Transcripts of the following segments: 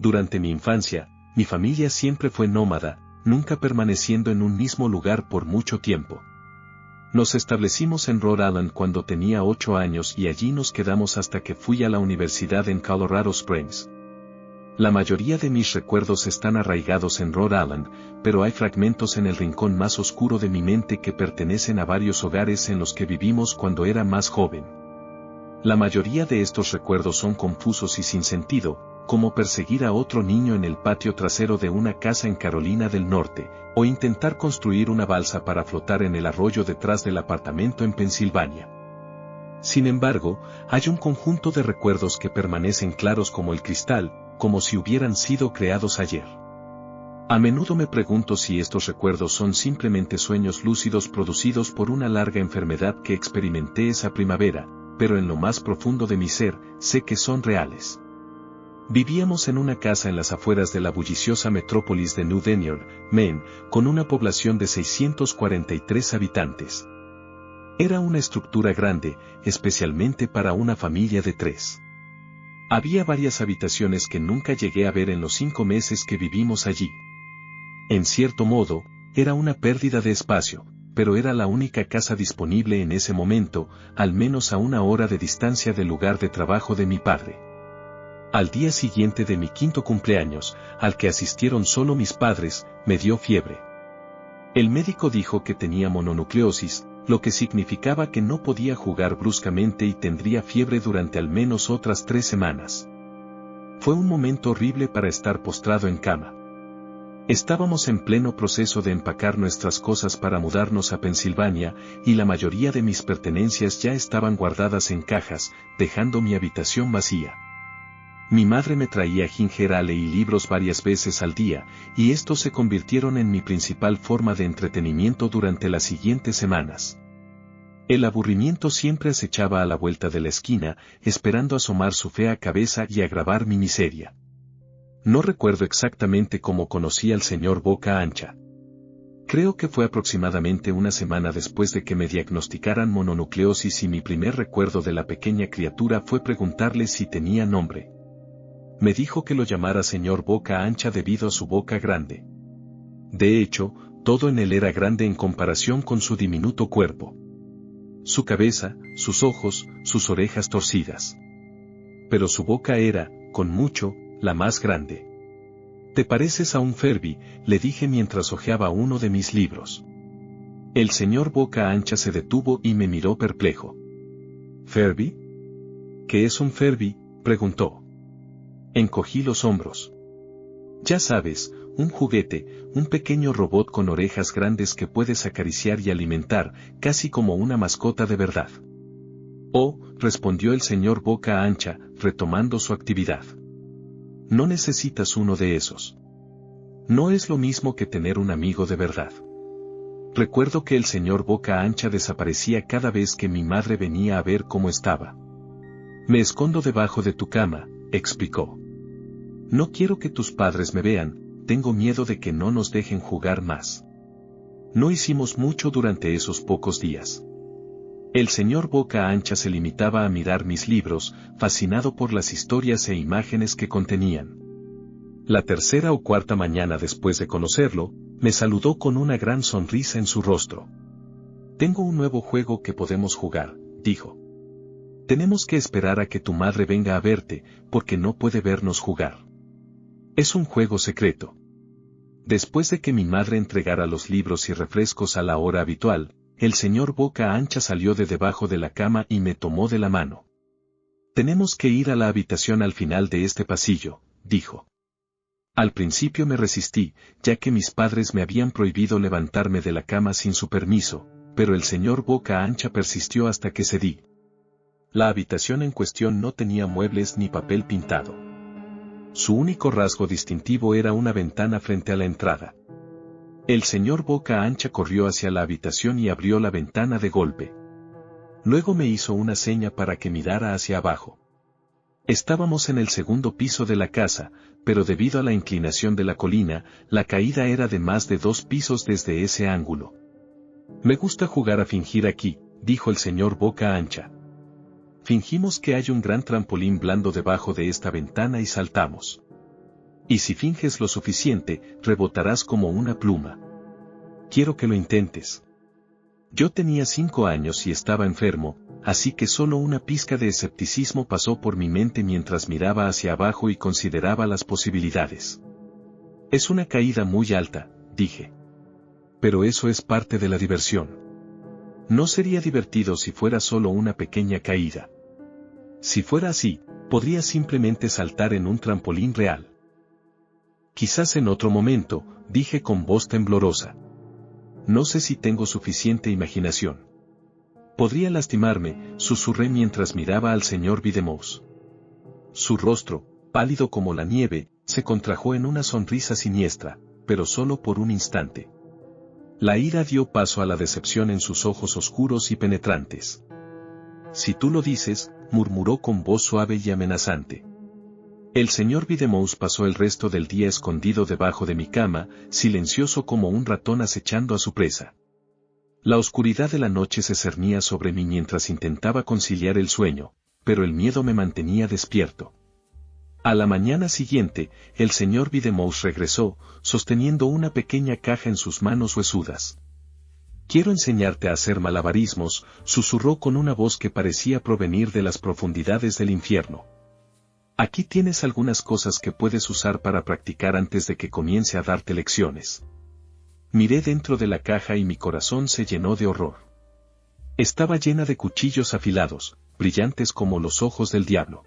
Durante mi infancia, mi familia siempre fue nómada, nunca permaneciendo en un mismo lugar por mucho tiempo. Nos establecimos en Rhode Island cuando tenía 8 años y allí nos quedamos hasta que fui a la universidad en Colorado Springs. La mayoría de mis recuerdos están arraigados en Rhode Island, pero hay fragmentos en el rincón más oscuro de mi mente que pertenecen a varios hogares en los que vivimos cuando era más joven. La mayoría de estos recuerdos son confusos y sin sentido, como perseguir a otro niño en el patio trasero de una casa en Carolina del Norte, o intentar construir una balsa para flotar en el arroyo detrás del apartamento en Pensilvania. Sin embargo, hay un conjunto de recuerdos que permanecen claros como el cristal, como si hubieran sido creados ayer. A menudo me pregunto si estos recuerdos son simplemente sueños lúcidos producidos por una larga enfermedad que experimenté esa primavera, pero en lo más profundo de mi ser, sé que son reales. Vivíamos en una casa en las afueras de la bulliciosa metrópolis de New Denier, Maine, con una población de 643 habitantes. Era una estructura grande, especialmente para una familia de 3. Había varias habitaciones que nunca llegué a ver en los 5 meses que vivimos allí. En cierto modo, era una pérdida de espacio, pero era la única casa disponible en ese momento, al menos a 1 hora de distancia del lugar de trabajo de mi padre. Al día siguiente de mi 5º cumpleaños, al que asistieron solo mis padres, me dio fiebre. El médico dijo que tenía mononucleosis, lo que significaba que no podía jugar bruscamente y tendría fiebre durante al menos otras 3 semanas. Fue un momento horrible para estar postrado en cama. Estábamos en pleno proceso de empacar nuestras cosas para mudarnos a Pensilvania, y la mayoría de mis pertenencias ya estaban guardadas en cajas, dejando mi habitación vacía. Mi madre me traía ginger ale y libros varias veces al día, y estos se convirtieron en mi principal forma de entretenimiento durante las siguientes semanas. El aburrimiento siempre acechaba a la vuelta de la esquina, esperando asomar su fea cabeza y agravar mi miseria. No recuerdo exactamente cómo conocí al señor Boca Ancha. Creo que fue aproximadamente 1 semana después de que me diagnosticaran mononucleosis y mi primer recuerdo de la pequeña criatura fue preguntarle si tenía nombre. Me dijo que lo llamara señor Boca Ancha debido a su boca grande. De hecho, todo en él era grande en comparación con su diminuto cuerpo. Su cabeza, sus ojos, sus orejas torcidas. Pero su boca era, con mucho, la más grande. «¿Te pareces a un Ferby?», le dije mientras hojeaba uno de mis libros. El señor Boca Ancha se detuvo y me miró perplejo. «¿Ferby? ¿Qué es un Ferby?», preguntó. Encogí los hombros. «Ya sabes, un juguete, un pequeño robot con orejas grandes que puedes acariciar y alimentar, casi como una mascota de verdad». «Oh», respondió el señor Boca Ancha, retomando su actividad. «No necesitas uno de esos. No es lo mismo que tener un amigo de verdad». Recuerdo que el señor Boca Ancha desaparecía cada vez que mi madre venía a ver cómo estaba. «Me escondo debajo de tu cama», explicó. «No quiero que tus padres me vean, tengo miedo de que no nos dejen jugar más». No hicimos mucho durante esos pocos días. El señor Boca Ancha se limitaba a mirar mis libros, fascinado por las historias e imágenes que contenían. La 3ª o 4ª mañana después de conocerlo, me saludó con una gran sonrisa en su rostro. «Tengo un nuevo juego que podemos jugar», dijo. «Tenemos que esperar a que tu madre venga a verte, porque no puede vernos jugar. Es un juego secreto». Después de que mi madre entregara los libros y refrescos a la hora habitual, el señor Boca Ancha salió de debajo de la cama y me tomó de la mano. «Tenemos que ir a la habitación al final de este pasillo», dijo. Al principio me resistí, ya que mis padres me habían prohibido levantarme de la cama sin su permiso, pero el señor Boca Ancha persistió hasta que cedí. La habitación en cuestión no tenía muebles ni papel pintado. Su único rasgo distintivo era una ventana frente a la entrada. El señor Boca Ancha corrió hacia la habitación y abrió la ventana de golpe. Luego me hizo una seña para que mirara hacia abajo. Estábamos en el 2º piso de la casa, pero debido a la inclinación de la colina, la caída era de más de 2 pisos desde ese ángulo. «Me gusta jugar a fingir aquí», dijo el señor Boca Ancha. Fingimos que hay un gran trampolín blando debajo de esta ventana y saltamos. Y si finges lo suficiente, rebotarás como una pluma. Quiero que lo intentes. Yo tenía 5 años y estaba enfermo, así que solo una pizca de escepticismo pasó por mi mente mientras miraba hacia abajo y consideraba las posibilidades. Es una caída muy alta, dije. Pero eso es parte de la diversión. No sería divertido si fuera solo una pequeña caída. Si fuera así, podría simplemente saltar en un trampolín real. Quizás en otro momento, dije con voz temblorosa. No sé si tengo suficiente imaginación. Podría lastimarme, susurré mientras miraba al señor Videmous. Su rostro, pálido como la nieve, se contrajo en una sonrisa siniestra, pero solo por un instante. La ira dio paso a la decepción en sus ojos oscuros y penetrantes. Si tú lo dices, murmuró con voz suave y amenazante. El señor Videmous pasó el resto del día escondido debajo de mi cama, silencioso como un ratón acechando a su presa. La oscuridad de la noche se cernía sobre mí mientras intentaba conciliar el sueño, pero el miedo me mantenía despierto. A la mañana siguiente, el señor Videmous regresó, sosteniendo una pequeña caja en sus manos huesudas. «Quiero enseñarte a hacer malabarismos», susurró con una voz que parecía provenir de las profundidades del infierno. «Aquí tienes algunas cosas que puedes usar para practicar antes de que comience a darte lecciones». Miré dentro de la caja y mi corazón se llenó de horror. Estaba llena de cuchillos afilados, brillantes como los ojos del diablo.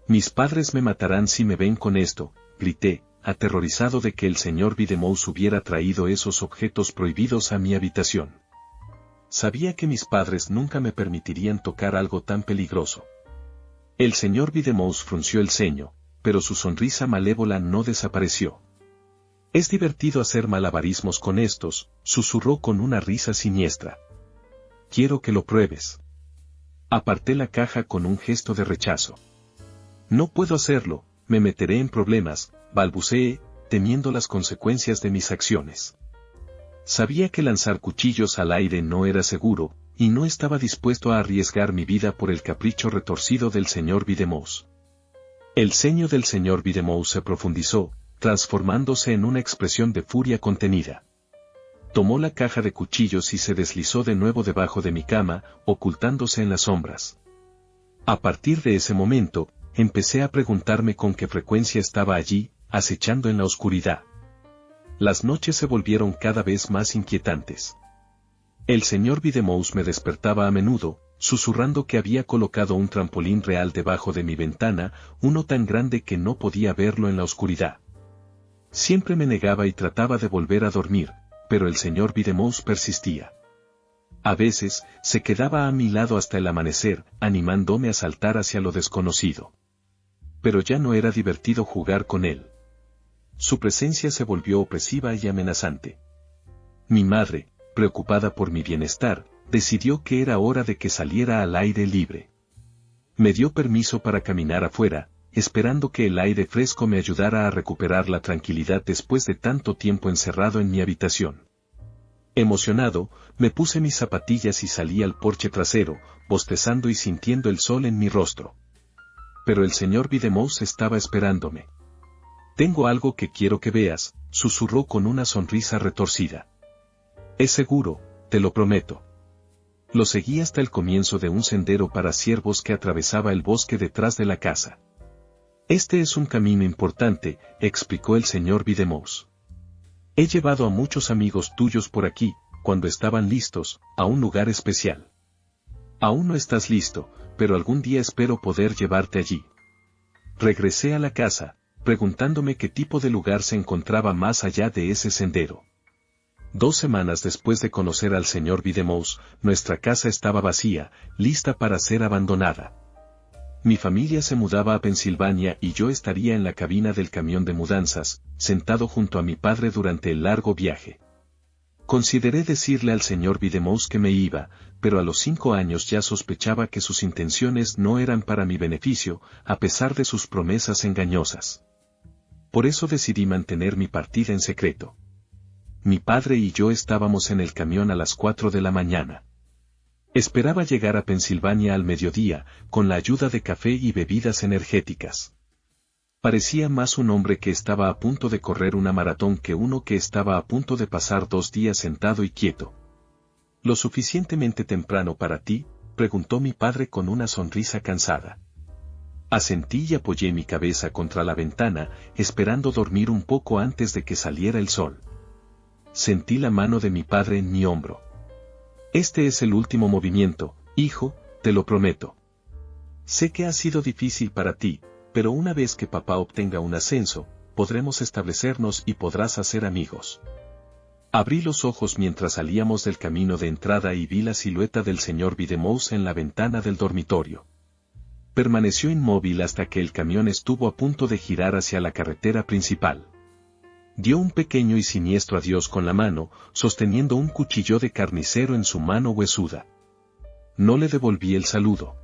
«Mis padres me matarán si me ven con esto», grité, aterrorizado de que el señor Videmous hubiera traído esos objetos prohibidos a mi habitación. Sabía que mis padres nunca me permitirían tocar algo tan peligroso. El señor Videmous frunció el ceño, pero su sonrisa malévola no desapareció. «Es divertido hacer malabarismos con estos», susurró con una risa siniestra. «Quiero que lo pruebes». Aparté la caja con un gesto de rechazo. «No puedo hacerlo, me meteré en problemas», balbuceé, temiendo las consecuencias de mis acciones. Sabía que lanzar cuchillos al aire no era seguro, y no estaba dispuesto a arriesgar mi vida por el capricho retorcido del señor Videmous. El ceño del señor Videmous se profundizó, transformándose en una expresión de furia contenida. Tomó la caja de cuchillos y se deslizó de nuevo debajo de mi cama, ocultándose en las sombras. A partir de ese momento, empecé a preguntarme con qué frecuencia estaba allí, acechando en la oscuridad. Las noches se volvieron cada vez más inquietantes. El señor Videmous me despertaba a menudo, susurrando que había colocado un trampolín real debajo de mi ventana, uno tan grande que no podía verlo en la oscuridad. Siempre me negaba y trataba de volver a dormir, pero el señor Videmous persistía. A veces, se quedaba a mi lado hasta el amanecer, animándome a saltar hacia lo desconocido. Pero ya no era divertido jugar con él. Su presencia se volvió opresiva y amenazante. Mi madre, preocupada por mi bienestar, decidió que era hora de que saliera al aire libre. Me dio permiso para caminar afuera, esperando que el aire fresco me ayudara a recuperar la tranquilidad después de tanto tiempo encerrado en mi habitación. Emocionado, me puse mis zapatillas y salí al porche trasero, bostezando y sintiendo el sol en mi rostro. Pero el señor Videmous estaba esperándome. «Tengo algo que quiero que veas», susurró con una sonrisa retorcida. «Es seguro, te lo prometo». Lo seguí hasta el comienzo de un sendero para ciervos que atravesaba el bosque detrás de la casa. «Este es un camino importante», explicó el señor Videmous. «He llevado a muchos amigos tuyos por aquí, cuando estaban listos, a un lugar especial. Aún no estás listo, pero algún día espero poder llevarte allí». Regresé a la casa, preguntándome qué tipo de lugar se encontraba más allá de ese sendero. 2 semanas después de conocer al señor Videmous, nuestra casa estaba vacía, lista para ser abandonada. Mi familia se mudaba a Pensilvania y yo estaría en la cabina del camión de mudanzas, sentado junto a mi padre durante el largo viaje. Consideré decirle al señor Videmous que me iba, pero a los 5 años ya sospechaba que sus intenciones no eran para mi beneficio, a pesar de sus promesas engañosas. Por eso decidí mantener mi partida en secreto. Mi padre y yo estábamos en el camión a las 4 de la mañana. Esperaba llegar a Pensilvania al mediodía, con la ayuda de café y bebidas energéticas. Parecía más un hombre que estaba a punto de correr una maratón que uno que estaba a punto de pasar 2 días sentado y quieto. ¿Lo suficientemente temprano para ti?, preguntó mi padre con una sonrisa cansada. Asentí y apoyé mi cabeza contra la ventana, esperando dormir un poco antes de que saliera el sol. Sentí la mano de mi padre en mi hombro. Este es el último movimiento, hijo, te lo prometo. Sé que ha sido difícil para ti, pero una vez que papá obtenga un ascenso, podremos establecernos y podrás hacer amigos. Abrí los ojos mientras salíamos del camino de entrada y vi la silueta del señor Videmous en la ventana del dormitorio. Permaneció inmóvil hasta que el camión estuvo a punto de girar hacia la carretera principal. Dio un pequeño y siniestro adiós con la mano, sosteniendo un cuchillo de carnicero en su mano huesuda. No le devolví el saludo.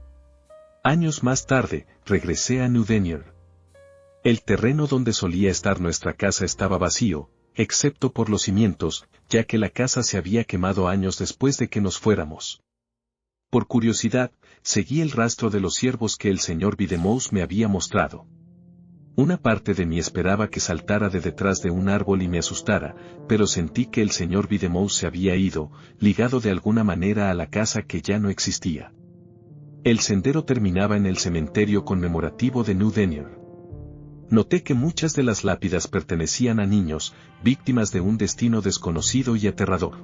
Años más tarde, regresé a New Denier. El terreno donde solía estar nuestra casa estaba vacío, excepto por los cimientos, ya que la casa se había quemado años después de que nos fuéramos. Por curiosidad, seguí el rastro de los ciervos que el señor Videmous me había mostrado. Una parte de mí esperaba que saltara de detrás de un árbol y me asustara, pero sentí que el señor Videmous se había ido, ligado de alguna manera a la casa que ya no existía. El sendero terminaba en el cementerio conmemorativo de New Denier. Noté que muchas de las lápidas pertenecían a niños, víctimas de un destino desconocido y aterrador.